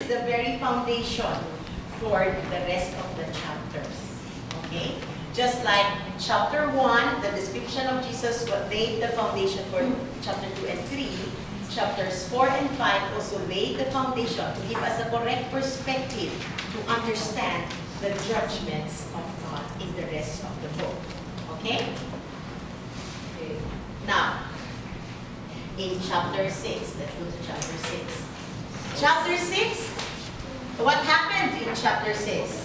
is the very foundation for the rest of the chapters. Okay? Just like chapter 1, the description of Jesus laid the foundation for chapter 2 and 3. Chapters 4 and 5 also laid the foundation to give us a correct perspective to understand the judgments of God in the rest of the book. Okay? Now, in chapter 6, let's go to chapter 6. Chapter 6, what happened in chapter 6?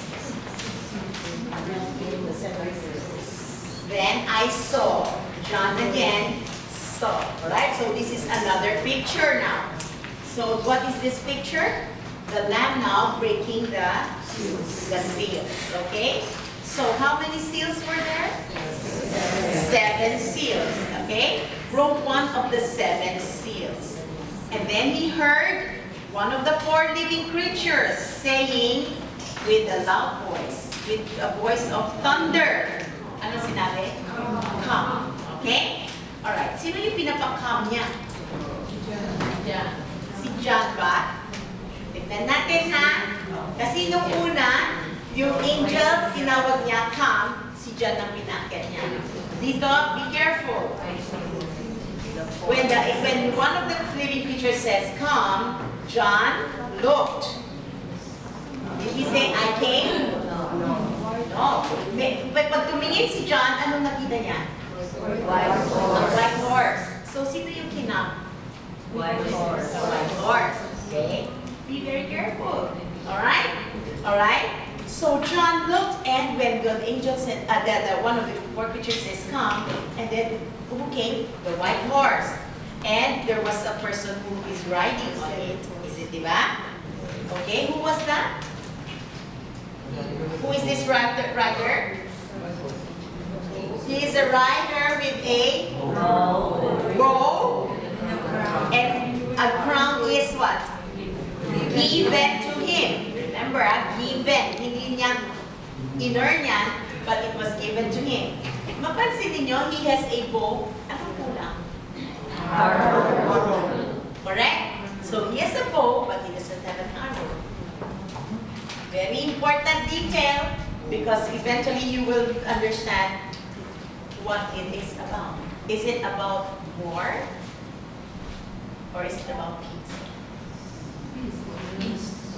Then I saw, John again saw, alright? So this is another picture now. So what is this picture? The Lamb now breaking the seals, okay? So how many seals were there? 7 seals, okay? Broke one of the 7 seals. And then he heard one of the 4 living creatures saying with a loud voice, with a voice of thunder. Ano sinabi? Come. Okay? Alright. Sino yung pinapakam niya? John. Si John ba? Tignan natin ha. Kasi nung una, yung angel, tinawag niya come, si John ang pinakyan niya. Dito, be careful. When one of the living creatures says come, John looked. Did he say, I came? No. But pag tumingin si John, anong nakita niya? White horse. So, sino yung kinap? White horse. White horse. Okay? Be very careful. Alright? Alright? So, John looked, and when the angel said, one of the 4 creatures says, come, and then who came? The white horse. And there was a person who is riding on it. Is it, diba? Okay, who was that? Who is this rider? He is a rider with a bow, and a crown is what? Given to him. Remember, given. Hindi niya in-earn yan, but it was given to him. Mapansin niyo, he has a bow. Anong kulang? Correct? So he has a bow, but he doesn't have an arrow. Very important detail, because eventually you will understand what it is about. Is it about war? Or is it about peace?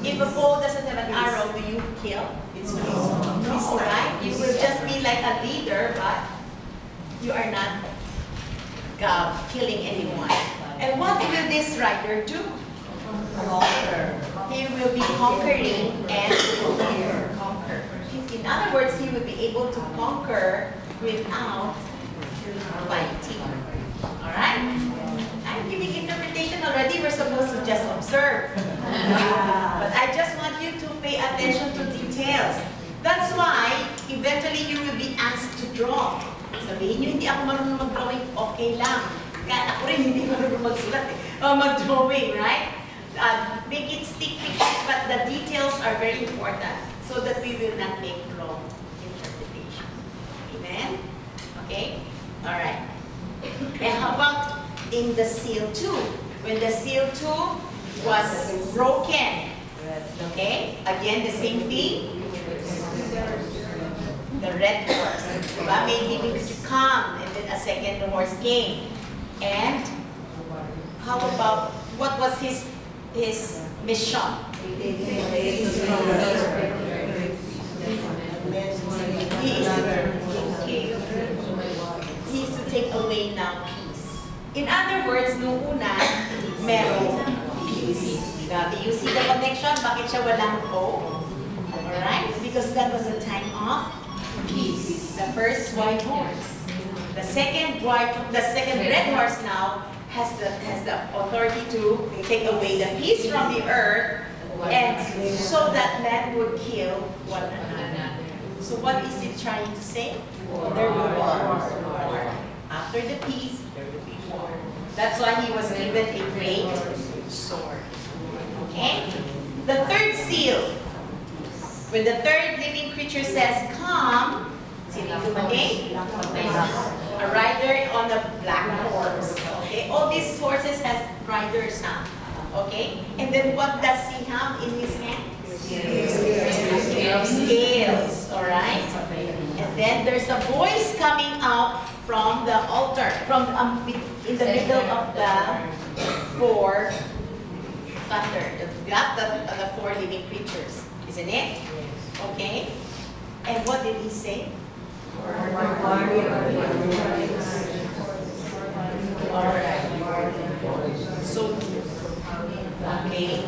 If a bow doesn't have an arrow, do you kill? It's peace, right? You will just be like a leader, but you are not killing anyone. And what will this rider do? Conquer. He will be conquering and conquer. In other words, he will be able to conquer without fighting. Alright? I'm giving interpretation already. We're supposed to just observe. But I just want you to pay attention to details. That's why, eventually, you will be asked to draw. Sabihin nyo, hindi ako marunong mag-drawing, okay lang. Kaya ako rin hindi marunong magsulat mag-drawing, right? Make it stick pictures, but the details are very important so that we will not make wrong interpretation. Amen? Okay? Alright. And how about in the seal 2? When the seal 2 was broken, okay? Again, the same thing. The red horse. May living to come, and then a second horse came. And how about, what was his mission? He is to take away now peace. In other words, nung una, merong peace. You see the connection? Bakit siya walang hope? Alright? Because that was a time of peace. The first white horse. The second red horse now has the authority to take away the peace from the earth, and so that man would kill one another. So what is it trying to say? There will be war. After the peace, there will be war. That's why he was given a great sword. Okay? The third seal. When the third living creature says, come, a rider on a black horse. Okay? All these horses has riders now. Okay? And then what does he have in his scales, all right? And then there's a voice coming out from the altar, from in the middle of the four thunder, the four living creatures, isn't it? Okay. And what did he say? All right. So, okay,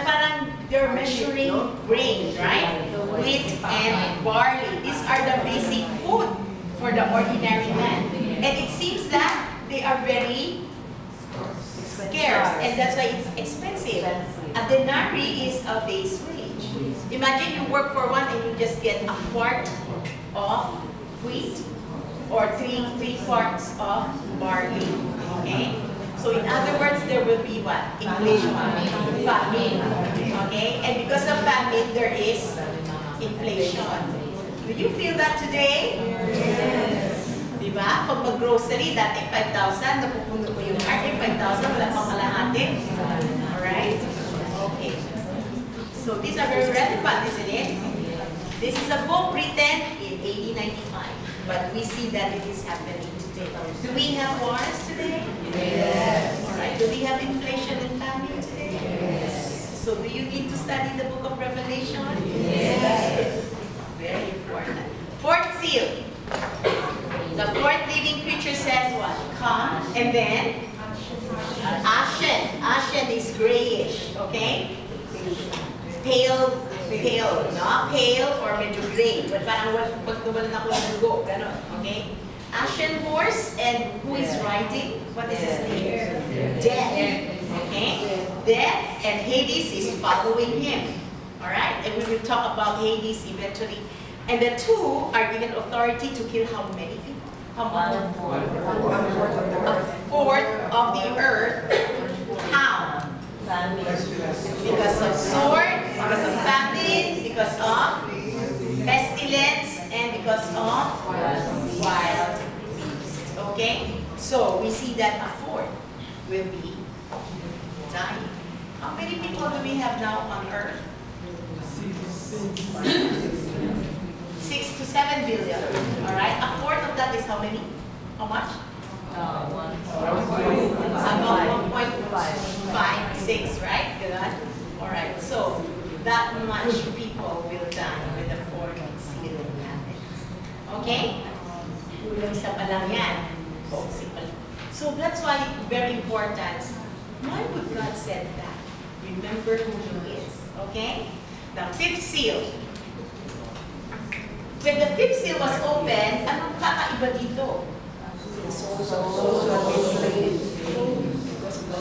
parang they're measuring grain, right? Wheat and barley. These are the basic food for the ordinary man. And it seems that they are very scarce, and that's why it's expensive. A denary is a day's wage. Imagine you work for one and you just get a quart of wheat or three quarts of barley. Okay? So in other words, there will be what? Inflation. Famine. Okay? And because of famine, there is inflation. Do you feel that today? Yes. Diba? Pag mag-grocery, dati 5,000, napupuno mo yung cart, 5,000, wala pang kalahati. Alright? Okay. So these are very relevant, isn't it? This is a book written in 1895, but we see that it is happening today. Do we have wars today? Yes. Alright. Do we have inflation and famine today? Yes. So do you need to study the book of Revelation? Yes. Very important. Fourth seal. The fourth living creature says what? Come, and then ashen. Ashen is grayish, okay? Pale, no? Pale or medyo gray. But parang pag nawalan ako ng dugo, gano'n, okay? Ashen horse, and who is riding? What is his name? Death, okay? Death, and Hades is following him. Alright? And we will talk about Hades eventually. And the two are given authority to kill how many people? How much? A fourth of the earth. How? Because of sword, because of famine, because of pestilence, and because of wild beasts. Okay? So we see that a fourth will be dying. How many people do we have now on earth? 6 to 7 billion. Alright? A fourth of that is how many? How much? 1.56, right? Good. Alright, so that much people will die when the fourth seal happens. Okay? Isa pa lang yan. So that's why very important. Why would God said that? Remember who He is. Okay? The fifth seal. When the fifth seal was opened, anong kakaiba dito?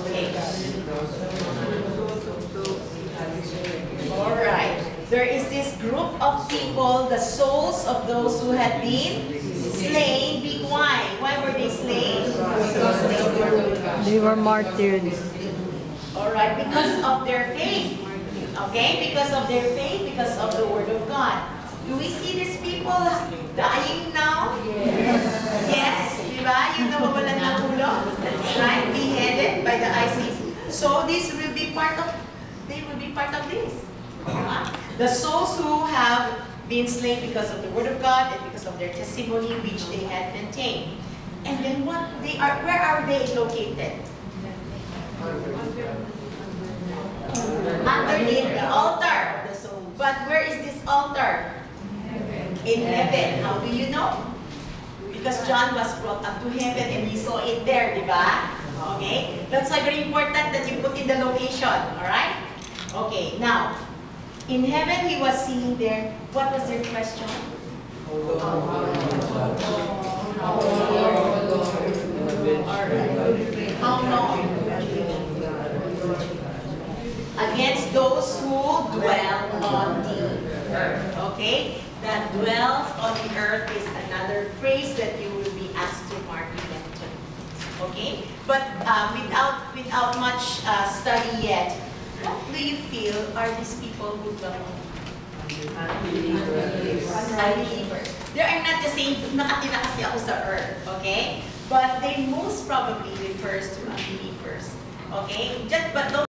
Okay. Alright. There is this group of people, the souls of those who had been slain. Why? Why were they slain? They were martyred. Alright, because of their faith. Okay? Because of their faith, because of the Word of God. Do we see these people dying now? Yes. Yes, diba? Yung nawawalan ng ulo, right? Beheaded by the ICC. So this will be part of, they will be part of this. The souls who have been slain because of the Word of God and because of their testimony which they had maintained. And then what they are, where are they located? Underneath the altar. But where is this altar? In heaven. How do you know? Because John was brought up to heaven and he saw it there, diba? Okay? That's why very important that you put in the location, alright? Okay, now, in heaven he was seeing there, what was their question? How long? Against those who dwell on the earth, okay? That dwells on the earth is another phrase that you will be asked to mark eventually. Okay? But without much study yet, what do you feel are these people who dwell on the earth? Unbelievers. They are not just saying, nakatira kasi ako sa earth, okay? But they most probably refers to unbelievers. Okay? But don't